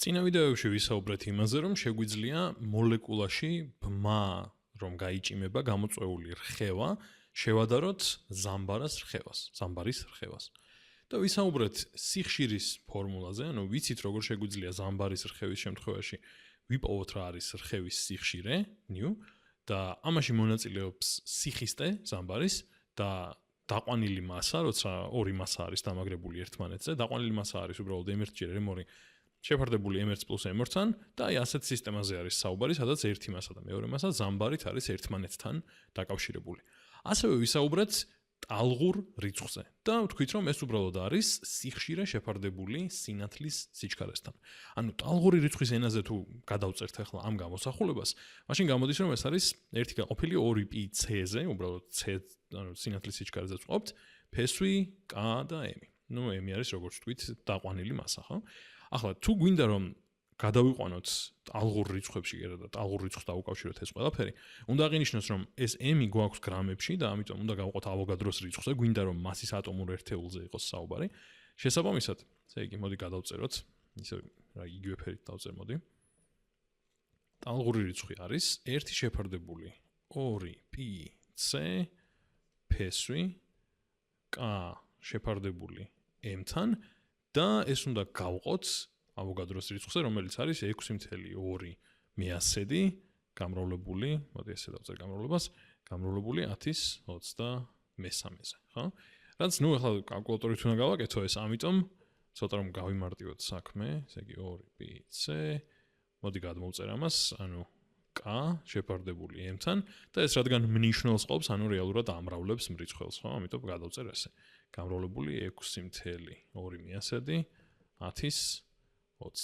წინა ვიდეოებში ვისაუბრეთ იმაზე, რომ შეგვიძლია მოლეკულაში ბმა, რომ გაიჭიმება გამოწვეული რხევა, შევადაროთ ზამბარის რხევას. და ვისაუბრეთ სიხშირის ფორმულაზე, ანუ ვიცით როგორ შეგვიძლია ზამბარის რხევის შემთხვევაში ვიპოვოთ რა არის რხევის სიხშირე, და ამაში მონაწილეობს სიხისტე ზამბარის და დაყვანილი მასა, როცა ორი მასა არის დამაგრებული ერთმანეთზე, დაყვანილი მასა არის უბრალოდ M1 M2 შეფარდებული M1 plus M2-თან და აი ასეთ სისტემაზე არის საუბარი, სადაც ერთი მასა და მეორე მასა ზამბარით არის ერთმანეთთან დაკავშირებული. ასევე ვისაუბრეთ ტალღურ რიცხვზე და ვთქვით, რომ ეს უბრალოდ არის სიხშირე შეფარდებული სინათლის სიჩქარესთან. ანუ ტალღური რიცხვის ენაზე თუ გადავწერთ ახლა ამ გამოსახულებას, მაშინ გამოდის, რომ ეს არის ერთი გაყოფილი 2πc-ზე, უბრალოდ c, ანუ სინათლის სიჩქარეზე ვწყობთ, ფესვი, k და m. m არის როგორც ვთქვით, დაყვანილი მასა, ხო? ახლა თუ გვინდა რომ გადავიყვანოთ ტალღურ რიცხვებში და ტალღურ რიცხვს დაუკავშიროთ ეს ყველაფერი, უნდა აღინიშნოს რომ ეს m გვაქვს გრამებში და ამიტომ უნდა გავყოთ ავოგადროს რიცხვზე, გვინდა რომ მასის ატომურ ერთეულზე იყოს საუბარი. შესაბამისად, ესე იგი, მოდი გადავწეროთ, ისე რა იგივე ფერით დავწერ, მოდი. ტალღური რიცხვი არის 1 შეფარდებული 2πc ფესვი k შეფარდებული m-თან და ეს უნდა გავყოთ ავოგადროს რიცხვზე, რომელიც არის 6.2 მეასედი გამრავლებული, მოდი ესე დავწერ გამრავლებას, გამრავლებული 1023-ზე, ხო? რაც ნუ ახლა კალკულატორით უნდა გავაკეთო ეს, ამიტომ ცოტა რომ გავიმარტივოთ საქმე, ესე იგი 2πc, მოდი გადმოვწერ ამას, ანუ k შეფარდებული m-თან და ეს რადგან მნიშვნელს ყოფს, ანუ რეალურად ამრავლებს მრიცხველს, ხო? ამიტომ გადავწერ ესე. გამრავლებული 6.2 მეასედი 1023.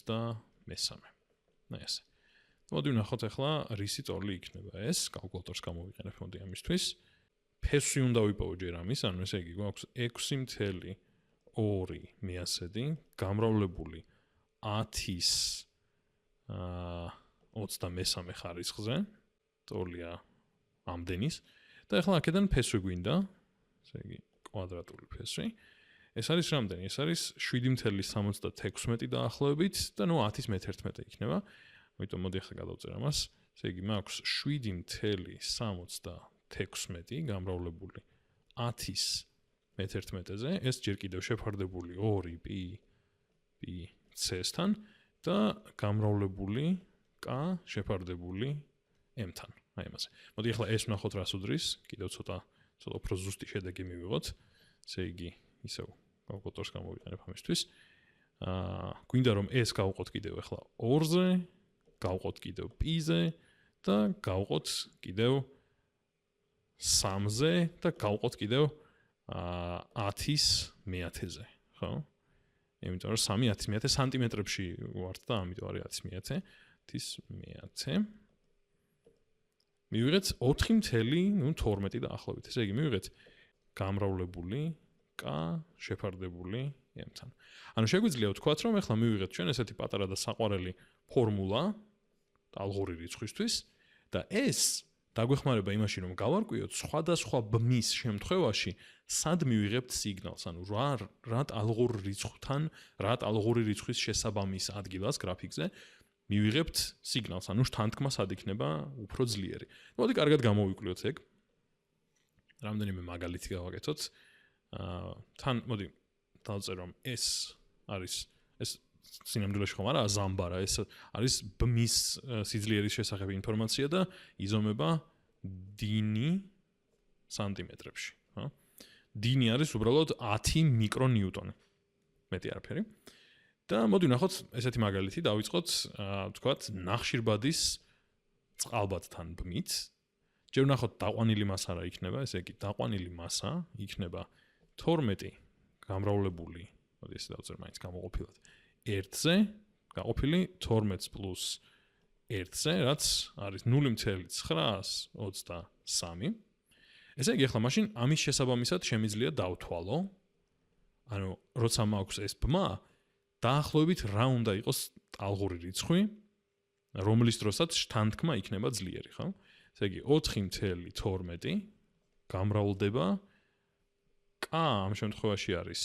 და ესე. მოდი ვნახოთ ახლა რისი წოლი იქნება ეს, კალკულატორს გამოვიყენებ მოდი ამისთვის. ფესვი უნდა ვიპოვო ჯერ ამის, ანუ ესე იგი გვაქვს 6.2 მეასედი გამრავლებული 1023 ხარისხზე, წოლია ამდენის და ახლა აქედან ფესვი გვინდა, ესე იგი კვადრატული ფესვი. ეს არის რამდენი? ეს არის 7.76 დაახლოებით და ნუ 10 იქნება. ამიტომ მოდი ახლა გადავწერ ამას. ესე იგი მაქვს 7.76 გამრავლებული 10 ზე, ეს ჯერ კიდევ შეფარდებული 2πc-სთან და გამრავლებული k შეფარდებული m-თან. აი ამაზე. მოდი ახლა ეს ვნახოთ რას უდრის, კიდევ ცოტა უფრო ზუსტი შედეგი მივიღოთ. ესე იგი ისევ კალკულატორს გამოვიყენებ ამისთვის. გვინდა რომ ეს გავყოთ კიდევ ახლა 2-ზე, გავყოთ კიდევ p-ზე და გავყოთ კიდევ 3-ზე და გავყოთ კიდევ 10-ზე, ხო? იმიტომ რომ 3 სანტიმეტრებში ვართ და ამიტომ არის 10-ზე. მივიღეთ 4.12 დაახლოებით. ესე იგი მივიღეთ გამრავლებული k შეფარდებული m-თან. ანუ შეგვიძლია ვთქვათ, რომ ახლა მივიღეთ ჩვენ ესეთი პატარა და საყვარელი ფორმულა ტალღური რიცხვისთვის და ეს დაგვეხმარება იმაში, რომ გავარკვიოთ სხვადასხვა ბმის შემთხვევაში სად მივიღებთ სიგნალს, ანუ რა ტალღურ რიცხვთან, რა ტალღური რიცხვის შესაბამის ადგილას გრაფიკზე მივიღებთ სიგნალს, ანუ შთანთქმა სად იქნება უფრო ძლიერი. მოდი კარგად გამოვიკვლიოთ ეგ. რამდენიმე მაგალითი გავაკეთოთ. თან მოდი დავწერ რომ ეს არის ეს სინამდვილეში ხომ არა ზამბარა, ეს არის ბმის სიძლიერის შესახებ ინფორმაცია და იზომება დინი სანტიმეტრებში, ხო? დინი არის უბრალოდ 10 მიკრონიუტონი. მეტი არაფერი. და მოდი ვნახოთ ესეთი მაგალითი, დავიწყოთ, ვთქვათ, ნახშირბადის წყალბადთან ბმით. ჯერ ვნახოთ დაყვანილი მასა რა იქნება, ესე იგი დაყვანილი მასა იქნება 12 გამრავლებული, მოდი ესე დავწერ მაინც გამოყოფილად 1-ზე, გაყოფილი 12 plus 1-ზე, რაც არის 0.923. ესე იგი ახლა მაშინ ამის შესაბამისად შემიძლია დავთვალო, ანუ როცა მაქვს ეს ბმა, დაახლოებით რა უნდა იყოს ტალღური რიცხვი, რომლის დროსაც შთანთქმა იქნება ძლიერი, ხო? ესე იგი 4.12 გამრავლდება k ამ შემთხვევაში არის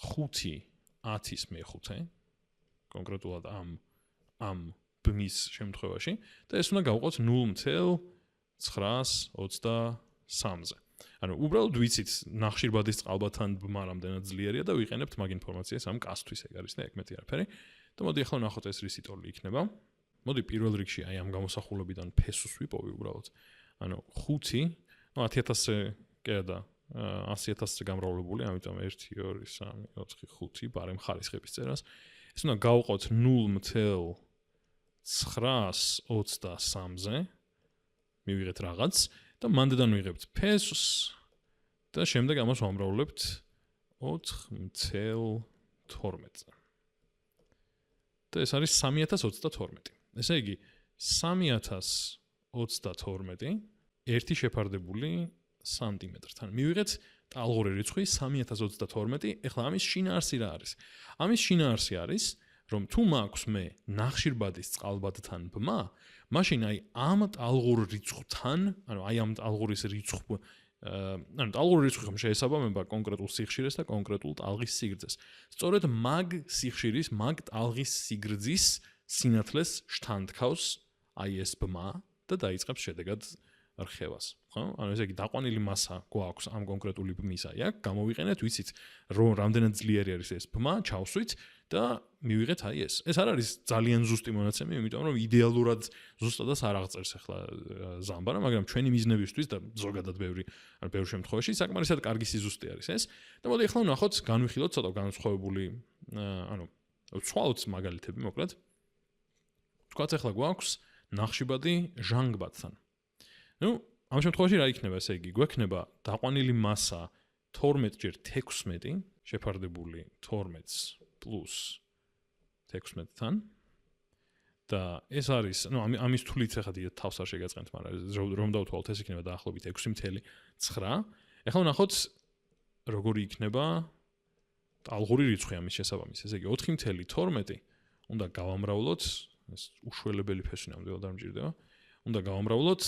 5/10 მეხუთე, კონკრეტულად ამ ბმის შემთხვევაში და ეს უნდა გავყოთ 0.923-ზე. ანუ უბრალოდ ვიცით ნახშირბადის წყალბადთან ბმა რამდენად ძლიერია და ვიყენებთ მაგ ინფორმაციას ამ კასთვის ეგ არის და ეგ მეტი არაფერი. და მოდი ახლა ვნახოთ ეს რისი ტოლი იქნება. მოდი პირველ რიგში აი ამ გამოსახულებიდან ფესოს ვიპოვი უბრალოდ. ანუ 5, 10000-ზე კედა 100000-ზე გამრავლებული, ამიტომ 1 2 3 4 5 ბარემ ხარისხების წერას. ეს უნდა გავყოთ 0.923-ზე. მივიღეთ რაღაც და მანდედან ვიღებთ ფესოს და შემდეგ ამას ვამრავლებთ 4.12-ზე. და ეს არის 3022. ესე იგი 3022 ერთი შეფარდებული სანტიმეტრთან. მივიღეთ ტალღური რიცხვი 3022. ეხლა ამის შინაარსი რა არის? ამის შინაარსი არის, რომ თუ მაქვს მე ნახშირბადის წყალბადთან ბმა, მაშინ აი ამ ტალღურ რიცხვთან, ანუ აი ამ ტალღურის რიცხვ ანუ ტალღური რიცხვი ხომ შეესაბამება კონკრეტულ სიხშირეს და კონკრეტულ ტალღის სიგრძეს. სწორედ მაგ სიხშირის, მაგ ტალღის სიგრძის სინათლეს შთანთქავს აი ეს ბმა და დაიწყებს შედეგად რხევას, ხო? ანუ ესე იგი დაყვანილი მასა გვაქვს ამ კონკრეტული ბმისა. აქ გამოვიყენეთ, ვიცით, რომ რამდენად ძლიერი არის ეს ბმა, ჩავსვით და მივიღეთ აი ეს. ეს არ არის ძალიან ზუსტი მონაცემი, იმიტომ რომ იდეალურად ზუსტადაც არ აღწერს ახლა ზამბარა, მაგრამ ჩვენი მიზნებისთვის და ზოგადად ბევრ შემთხვევაში საკმარისად კარგი სიზუსტე არის ეს. და მოდი ახლა ვნახოთ, განვიხილოთ ცოტა განსხვავებული, ანუ ვცვალოთ მაგალითები მოკლედ. თქვათ ახლა გვაქვს ნახშირბადი ჟანგბადთან. ნუ ამ შემთხვევაში რა იქნება, ესე იგი, გვექნება დაყვანილი მასა 12x16 შეფარდებული 12 პლუს 16-თან და ეს არის, ნუ ამის თვლით ახლა დიდ თავს არ შეგაწყენთ, მაგრამ რომ დავთვალოთ, ეს იქნება დაახლოებით 6.9. ეხლა ვნახოთ როგორი იქნება ტალღური რიცხვი ამის შესაბამის. ესე იგი 4.12 უნდა გავამრავლოთ, ეს უშველებელი ფესი ნამდვილად არ მჭირდება. უნდა გავამრავლოთ,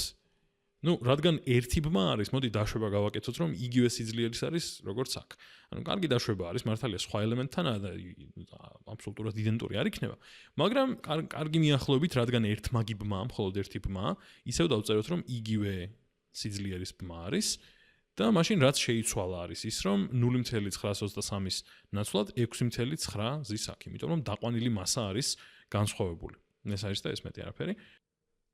ნუ რადგან ერთი ბმა არის, მოდი დაშვება გავაკეთოთ, რომ იგივე სიძლიერის არის როგორც აქ. ანუ კარგი დაშვება არის, მართალია სხვა ელემენტთან აბსოლუტურად იდენტური არ იქნება, მაგრამ კარგი მიახლოებით, რადგან ერთმაგი ბმა, მხოლოდ ერთი ბმა, ისევ დავწეროთ, რომ იგივე სიძლიერის ბმა არის და მაშინ რაც შეიცვალა არის ის, რომ 0.923-ის ნაცვლად 6.9 ზის აქ, იმიტომ რომ დაყვანილი მასა არის განსხვავებული. ეს არის და ეს მეტი არაფერი.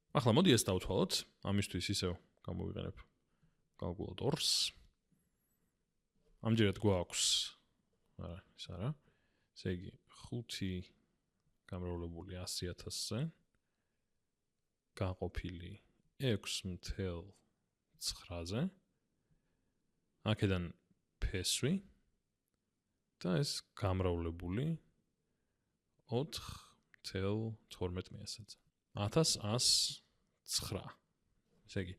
ახლა მოდი ეს დავთვალოთ, ამისთვის ისევ გამოვიყენებ კალკულატორს. ამჯერად გვაქვს ის არა. ესე იგი 5 გამრავლებული 100.000-ზე გაყოფილი 6.9-ზე. აქედან ფესვი და ეს გამრავლებული 4.12-ზე. 1109. ესე იგი,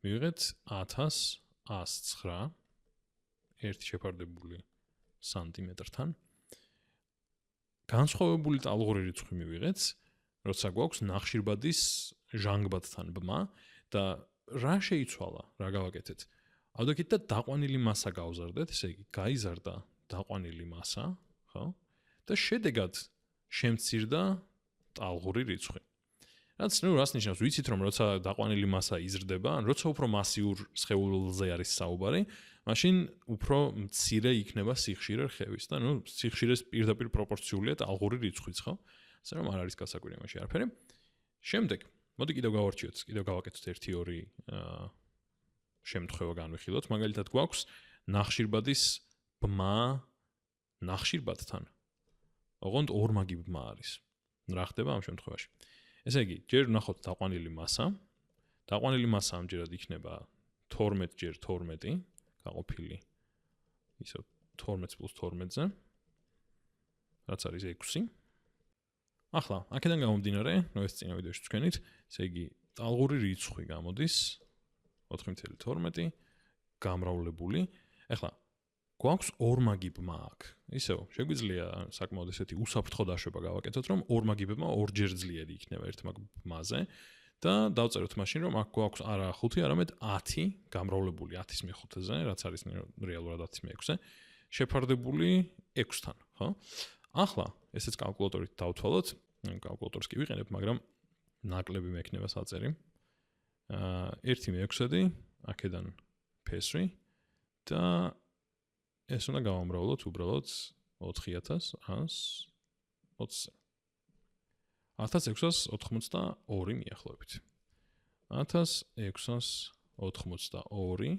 მივიღეთ 1109 ერთი შეფარდებული სანტიმეტრთან. განსხვავებული ტალღური რიცხვი მივიღეთ, როცა გვაქვს ნახშირბადის ჟანგბადთან ბმა და რა შეიცვალა, რა გავაკეთეთ? ავდაკით და დაყვანილი მასა გავზარდეთ, ესე იგი, გაიზარდა დაყვანილი მასა, ხო? და შედეგად შემცირდა ტალღური რიცხვი. რაც რას ნიშნავს, ვიცით რომ როცა დაყვანილი მასა იზრდება, როცა უფრო მასიურ სხეულზე არის საუბარი, მაშინ უფრო მცირე იქნება სიხშირე რხევის და სიხშირეს პირდაპირ პროპორციულია ტალღური რიცხვიც, ხო? ასე რომ არ არის გასაკვირი მაშინ არაფერი. შემდეგ, მოდი კიდევ გავარჩიოთ, კიდევ გავაკეთოთ 1-2 შემთხვევა განვიხილოთ. მაგალითად გვაქვს ნახშირბადის ბმა ნახშირბადთან. ოღონდ ორმაგი ბმა არის. რა ხდება ამ შემთხვევაში? ესე იგი, ჯერ ვნახოთ დაყვანილი მასა. დაყვანილი მასა ამჯერად იქნება 12x12 გაყოფილი ისო 12 + 12-ზე. რაც არის 6. ახლა, აქედან გამომდინარე, ეს წინა ვიდეოში თქვენით, ესე იგი, ტალღური რიცხვი გამოდის 4.12 გამრავლებული. ახლა გვაქვს ორმაგი ბმა აქ. ისევ, შეგვიძლია საკმაოდ ესეთი უსაფრთხო დაშვება გავაკეთოთ, რომ ორმაგი ბმა ორჯერ ძლიერი იქნება ერთმაგ ბმაზე და დავწეროთ მაშინ, რომ აქ გვაქვს არა 5, არამედ 10 გამრავლებული 10-ის მე-5-ზე, რაც არის რეალურად 10-ის მე-6-ზე, შეფარდებული 6-თან, ხო? ახლა ესეც კალკულატორით დავთვალოთ, კალკულატორს კი ვიყენებ, მაგრამ ნაკლები მექნება საწერი. 1/6 აქედან ფესვი და ეს უნდა გავამრავლოთ უბრალოდ 4120 1682 მიახლოებით. 1682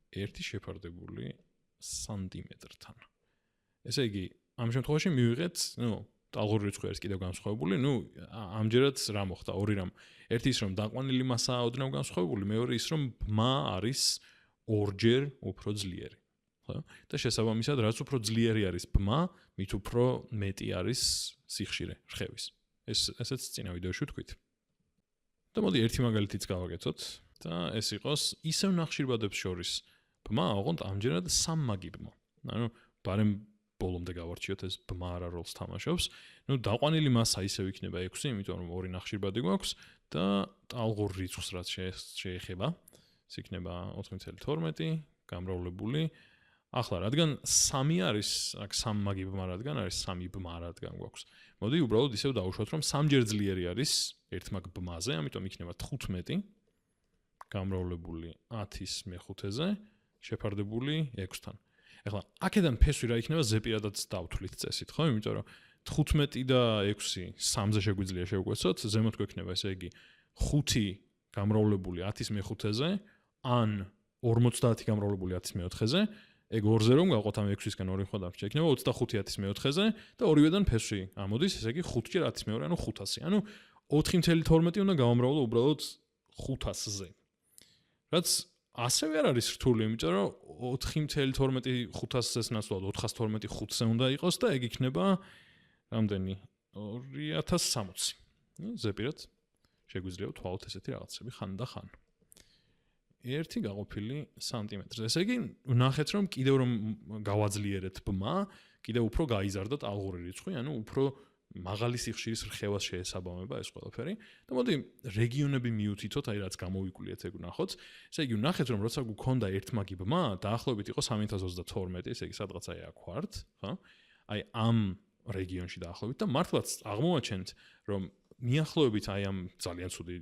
ერთი შეფარდებული სანტიმეტრთან. ესე იგი, ამ შემთხვევაში მივიღეთ, ტალღური რიცხვი არის კიდევ განსხვავებული, ამჯერად რა მოხდა? ორი რამ. ერთი ის რომ დაყვანილი მასაა ოდნავ განსხვავებული, მეორე ის რომ ბმა არის ორჯერ უფრო ძლიერი. ხო? და შესაბამისად, რაც უფრო ძლიერი არის ბმა, მით უფრო მეტი არის სიხშირე რხევის. ესეც წინა ვიდეოში ვთქვით. და მოდი ერთი მაგალითიც გავაკეთოთ და ეს იყოს ისევ ნახშირბადებს შორის ბმა, ოღონდ ამჯერად სამმაგი ბმა. ბარემ ბოლომდე გავარჩიოთ ეს ბმა რა როლს თამაშობს. დაყვანილი მასა ისევ იქნება 6, იმიტომ რომ ორი ნახშირბადი გვაქვს და ტალღურ რიცხვს რაც შეეხება, ეს იქნება 4.12 გამრავლებული. ახლა რადგან 3 არის, აქ სამმაგი ბმა რადგან არის 3 ბმა რადგან გვაქვს. მოდი უბრალოდ ისევ დავუშვათ რომ 3ჯერ ძლიერი არის ერთმაგ ბმაზე, ამიტომ იქნება 15 გამრავლებული 10/5-ზე შეფარდებული 6-თან. ახლა აქედან ფესვი რა იქნება ზეპირადად დავთვლით წესით, ხო? იმიტომ რომ 15 და 6 3-ზე შეგვიძლია შევგვეცოთ, ზემოთ გვექნება ესე იგი 5 გამრავლებული 10/5-ზე ან 50 გამრავლებული 10/4-ზე. ეგ 2-ზე რომ გავყოთ ამ 6-ისგან 2 ხო დარჩა, იქნება 25 10/4-ზე და ორივედან ფესვი ამოდის, ესე იგი 5-ჯერ 10/2, ანუ 500. ანუ 4.12 უნდა გავამრავლო უბრალოდ 500-ზე. რაც ასევე არ არის რთული, იმიტომ რომ 4.12 500-ზეს ნაცვლად 412 5-ზე უნდა იყოს და ეგ იქნება რამდენი? 2060. ზეპირად შეგვიძლია ვთვალოთ ესეთი რაღაცები ხან და ხან. 1 გაყოფილი სანტიმეტრზე. ესე იგი, ვნახეთ რომ კიდევ რომ გავაძლიერეთ ბმა, კიდევ უფრო გაიზარდა ტალღური რიცხვი, ანუ უფრო მაღალი სიხშირის რხევას შეესაბამება ეს ყველაფერი. და მოდი რეგიონები მიუთითოთ, აი რაც გამოვიკვლიეთ ეგ ვნახოთ. ესე იგი, ვნახეთ რომ როცა გქონდა ერთმაგი ბმა, დაახლოებით იყო 3022, ესე იგი, სადღაც აი აქ ვართ, ხო? აი ამ რეგიონში დაახლოებით და მართლაც აღმოვაჩენთ, რომ მიახლოებით აი ამ ძალიან ცუდი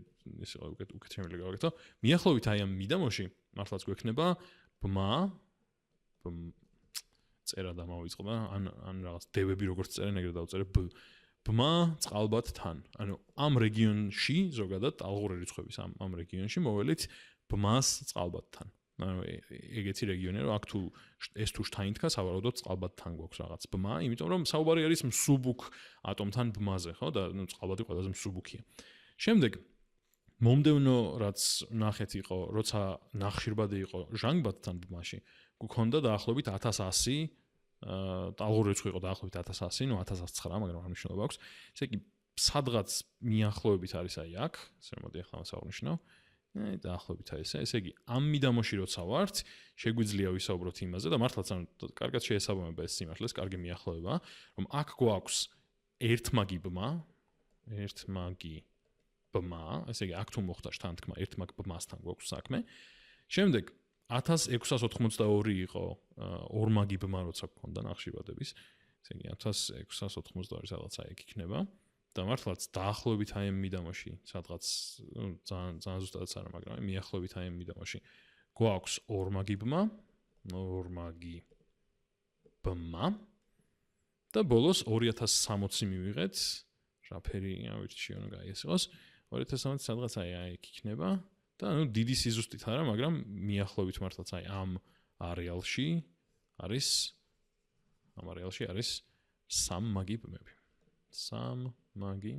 ის იყო უკეთ შემიძლია გავაკეთო. მიახლოებით აი ამ მიდამოში მართლაც გვექნება ბმა წერა დამავიწყდა, ან რაღაც დევები როგორც წერენ, ეგრე დავწერე ბმა წყალბადთან. ანუ ამ რეგიონში ზოგადად ტალღური რიცხვების ამ რეგიონში მოველით ბმას წყალბადთან. ანუ ეგეთი რეგიონია, რომ აქ თუ ეს თუ შთაინთქა, სავარაუდოდ წყალბადთან გვაქვს რაღაც ბმა, იმიტომ რომ საუბარი არის მსუბუქ ატომთან ბმაზე, ხო? და წყალბადი ყველაზე მსუბუქია. შემდეგ მომდევნო რაც ნახეთ იყო, როცა ნახშირბადი იყო ჟანგბადთან ბმაში, გქონდა დაახლოებით 1100 ტალღური რიცხვი იყო დაახლოებით 1100, 1109, მაგრამ არ მნიშვნელობა აქვს. ესე იგი, სადღაც მიახლოებით არის აი აქ, ესე რომ მოდი ახლა მას აღნიშნავ. დაახლოებით აი ესე. ესე იგი, ამ მიდამოში როცა ვართ, შეგვიძლია ვისაუბროთ იმაზე და მართლაც ანუ კარგად შეესაბამება ეს სიმართლეს, კარგი მიახლოება, რომ აქ გვაქვს ერთმაგი ბმა, ესე იგი, აქ თუ მოხდა შთანთქმა ერთმაგ ბმასთან გვაქვს საქმე. შემდეგ 1682 იყო ორმაგი ბმა, როცა გქონდა ნახშირბადების. ესე იგი, 1682 სადღაც აი იქ იქნება. და მართლაც დაახლოებით აი ამ მიდამოში, სადღაც ძალიან ზუსტადაც არა, მაგრამ მიახლოებით აი ამ მიდამოში გვაქვს ორმაგი ბმა და ბოლოს 2060 მივიღეთ. რა ფერი ავირჩიო, ნუ გაიგეს იყოს. 2060 სადღაც აი იქ იქნება და ანუ დიდი სიზუსტით არა, მაგრამ მიახლოებით მართლაც აი ამ არეალში არის სამმაგი ბმები. სამმაგი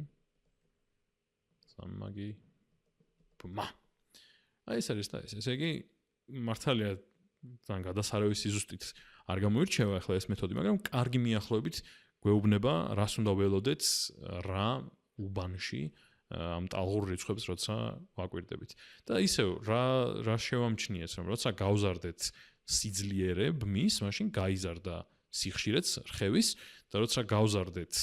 ბმა. აი ეს არის და ეს. ესე იგი, მართალია ძალიან გადასარევი სიზუსტით არ გამოირჩევა ახლა ეს მეთოდი, მაგრამ კარგი მიახლოებით გვეუბნება, რას უნდა ველოდეთ რა უბანში ამ ტალღურ რიცხვებს როცა ვაკვირდებით. და ისევ რა შევამჩნიეთ, რომ როცა გავზარდეთ სიძლიერე ბმის, მაშინ გაიზარდა სიხშირეც რხევის და როცა გავზარდეთ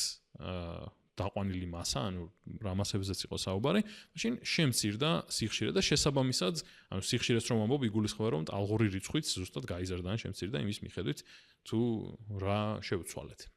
დაყვანილი მასა, ანუ რა მასებზეც იყო საუბარი, მაშინ შემცირდა სიხშირე და შესაბამისად, ანუ სიხშირეს რომ ამბობ, იგულისხმება რომ ტალღური რიცხვიც ზუსტად გაიზარდა ან შემცირდა იმის მიხედვით თუ რა შევცვალეთ.